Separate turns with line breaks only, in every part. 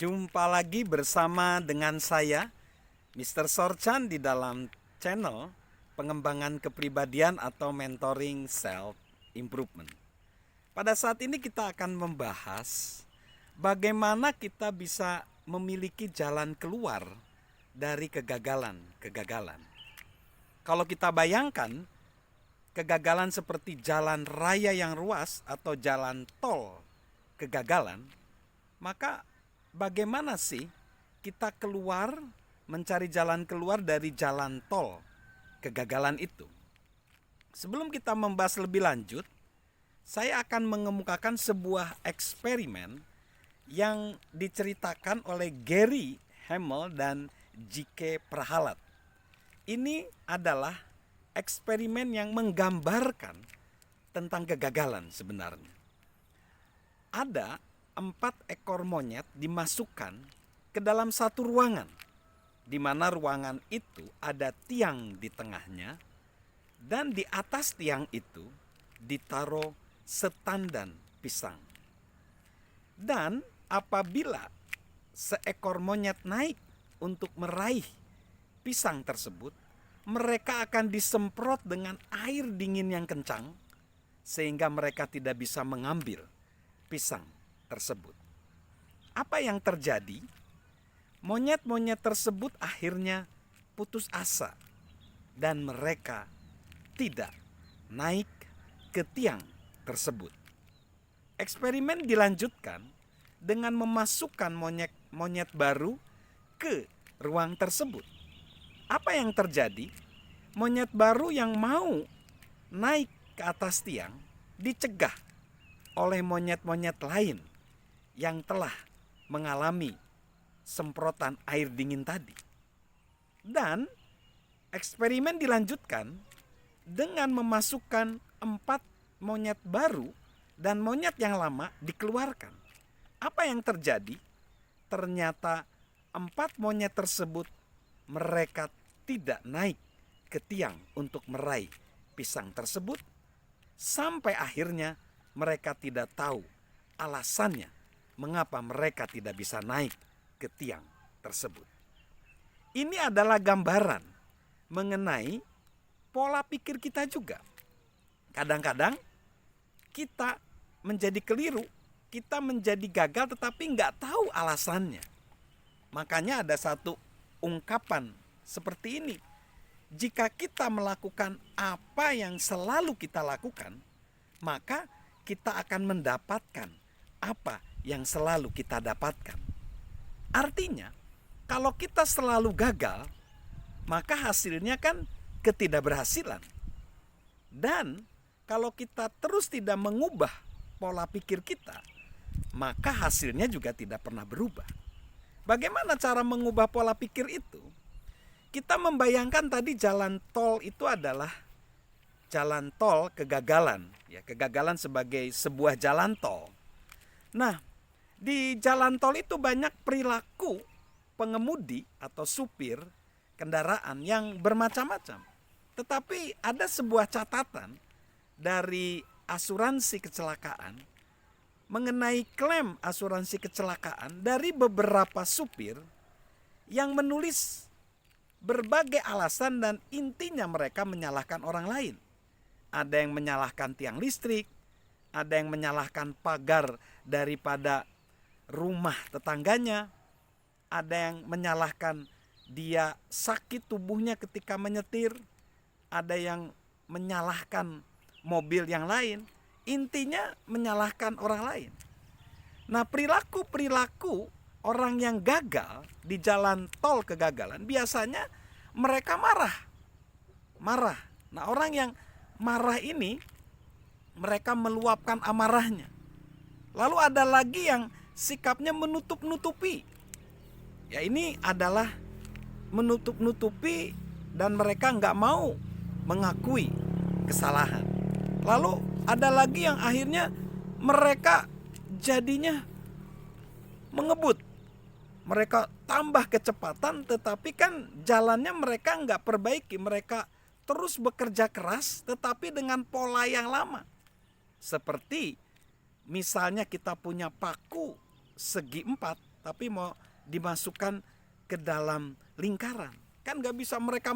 Jumpa lagi bersama dengan saya, Mr. Sorchan di dalam channel pengembangan kepribadian atau mentoring self improvement. Pada saat ini kita akan membahas bagaimana kita bisa memiliki jalan keluar dari kegagalan. Kalau kita bayangkan kegagalan seperti jalan raya yang ruas atau jalan tol kegagalan, maka bagaimana sih kita mencari jalan keluar dari jalan tol kegagalan itu? Sebelum kita membahas lebih lanjut, saya akan mengemukakan sebuah eksperimen yang diceritakan oleh Gary Hamel dan J.K. Prahalad. Ini adalah eksperimen yang menggambarkan tentang kegagalan sebenarnya. Ada 4 ekor monyet dimasukkan ke dalam satu ruangan, di mana ruangan itu ada tiang di tengahnya, dan di atas tiang itu ditaruh setandan pisang. Dan apabila seekor monyet naik untuk meraih pisang tersebut, mereka akan disemprot dengan air dingin yang kencang sehingga mereka tidak bisa mengambil pisang tersebut. Apa yang terjadi? Monyet-monyet tersebut akhirnya putus asa dan mereka tidak naik ke tiang tersebut. Eksperimen dilanjutkan dengan memasukkan monyet baru ke ruang tersebut. Apa yang terjadi? Monyet baru yang mau naik ke atas tiang dicegah oleh monyet-monyet lain yang telah mengalami semprotan air dingin tadi. Dan eksperimen dilanjutkan dengan memasukkan 4 monyet baru dan monyet yang lama dikeluarkan. Apa yang terjadi? Ternyata 4 monyet tersebut mereka tidak naik ke tiang untuk meraih pisang tersebut, sampai akhirnya mereka tidak tahu alasannya mengapa mereka tidak bisa naik ke tiang tersebut. Ini adalah gambaran mengenai pola pikir kita juga. Kadang-kadang kita menjadi keliru, kita menjadi gagal tetapi nggak tahu alasannya. Makanya ada satu ungkapan seperti ini. Jika kita melakukan apa yang selalu kita lakukan, maka kita akan mendapatkan apa yang selalu kita dapatkan. Artinya, kalau kita selalu gagal, maka hasilnya kan ketidakberhasilan. Dan kalau kita terus tidak mengubah pola pikir kita, maka hasilnya juga tidak pernah berubah. Bagaimana cara mengubah pola pikir itu? Kita membayangkan tadi jalan tol itu adalah jalan tol kegagalan, ya, kegagalan sebagai sebuah jalan tol. Nah, di jalan tol itu banyak perilaku pengemudi atau supir kendaraan yang bermacam-macam. Tetapi ada sebuah catatan dari asuransi kecelakaan mengenai klaim asuransi kecelakaan dari beberapa supir yang menulis berbagai alasan dan intinya mereka menyalahkan orang lain. Ada yang menyalahkan tiang listrik, ada yang menyalahkan pagar daripada rumah tetangganya, ada yang menyalahkan dia sakit tubuhnya ketika menyetir, ada yang menyalahkan mobil yang lain. Intinya menyalahkan orang lain. Nah, perilaku orang yang gagal di jalan tol kegagalan biasanya mereka marah. Nah, orang yang marah ini mereka meluapkan amarahnya. Lalu ada lagi yang sikapnya menutup-nutupi. Ya, ini adalah menutup-nutupi dan mereka nggak mau mengakui kesalahan. Lalu ada lagi yang akhirnya mereka jadinya mengebut. Mereka tambah kecepatan tetapi kan jalannya mereka nggak perbaiki. Mereka terus bekerja keras tetapi dengan pola yang lama. Seperti misalnya kita punya paku segi 4 tapi mau dimasukkan ke dalam lingkaran. Kan gak bisa mereka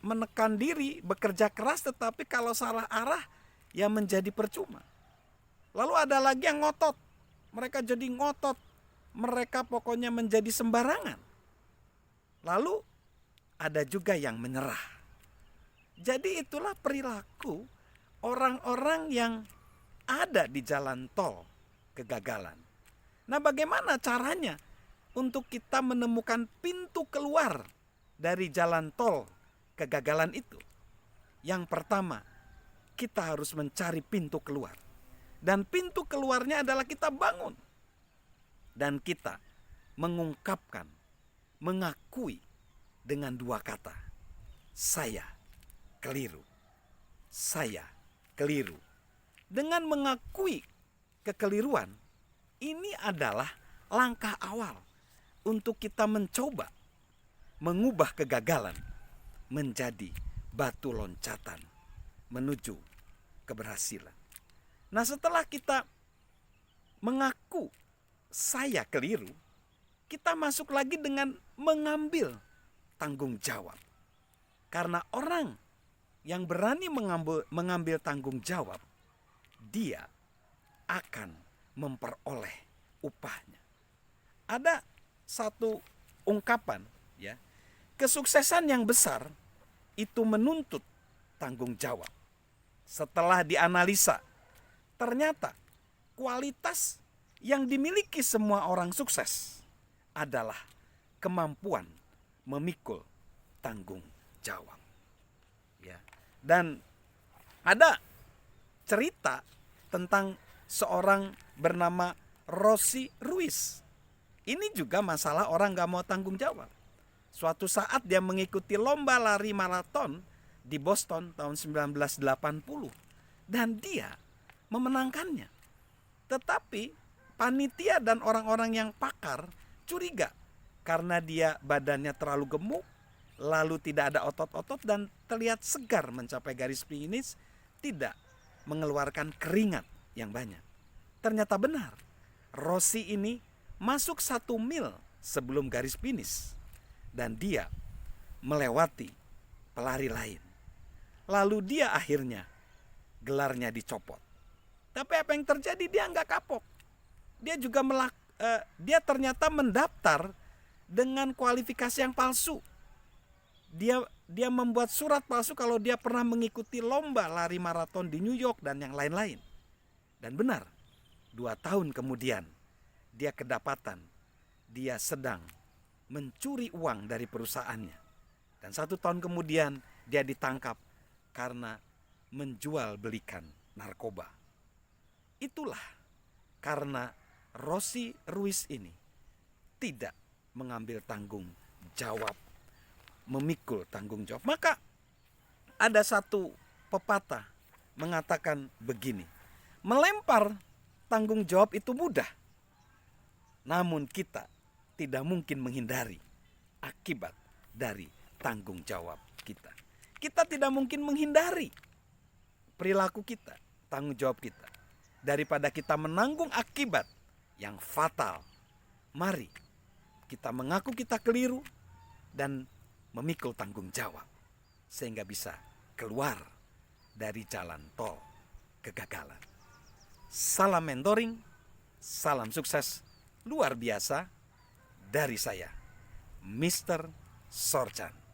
menekan diri, bekerja keras, tetapi kalau salah arah ya menjadi percuma. Lalu ada lagi yang ngotot, mereka jadi ngotot, mereka pokoknya menjadi sembarangan. Lalu ada juga yang menyerah. Jadi itulah perilaku orang-orang yang ada di jalan tol kegagalan. Nah, bagaimana caranya untuk kita menemukan pintu keluar dari jalan tol kegagalan itu? Yang pertama, kita harus mencari pintu keluar. Dan pintu keluarnya adalah kita bangun. Dan kita mengungkapkan, mengakui dengan dua kata. Saya keliru. Saya keliru. Dengan mengakui kekeliruan, ini adalah langkah awal untuk kita mencoba mengubah kegagalan menjadi batu loncatan menuju keberhasilan. Nah, setelah kita mengaku saya keliru, kita masuk lagi dengan mengambil tanggung jawab. Karena orang yang berani mengambil tanggung jawab, dia akan memperoleh upahnya. Ada satu ungkapan, ya, kesuksesan yang besar itu menuntut tanggung jawab. Setelah dianalisa, ternyata kualitas yang dimiliki semua orang sukses adalah kemampuan memikul tanggung jawab. Ya. Dan ada cerita tentang seorang bernama Rossi Ruiz. Ini juga masalah orang gak mau tanggung jawab. Suatu saat dia mengikuti lomba lari maraton di Boston tahun 1980. Dan dia memenangkannya. Tetapi panitia dan orang-orang yang pakar curiga. Karena dia badannya terlalu gemuk, lalu tidak ada otot-otot dan terlihat segar mencapai garis finish, tidak mengeluarkan keringat yang banyak. Ternyata benar, Rossi ini masuk 1 mil sebelum garis finish dan dia melewati pelari lain. Lalu dia akhirnya gelarnya dicopot. Tapi apa yang terjadi? Dia nggak kapok. Dia juga dia ternyata mendaftar dengan kualifikasi yang palsu. Dia membuat surat palsu kalau dia pernah mengikuti lomba lari maraton di New York dan yang lain-lain. Dan benar, 2 tahun kemudian dia kedapatan dia sedang mencuri uang dari perusahaannya. Dan 1 tahun kemudian dia ditangkap karena menjual belikan narkoba. Itulah karena Rossi Ruiz ini tidak mengambil tanggung jawab, memikul tanggung jawab. Maka ada satu pepatah mengatakan begini, melempar tanggung jawab itu mudah, namun kita tidak mungkin menghindari akibat dari tanggung jawab kita. Kita tidak mungkin menghindari perilaku kita, tanggung jawab kita. Daripada kita menanggung akibat yang fatal, mari kita mengaku kita keliru dan memikul tanggung jawab sehingga bisa keluar dari jalan tol kegagalan. Salam mentoring, salam sukses luar biasa dari saya, Mr. Sorchan.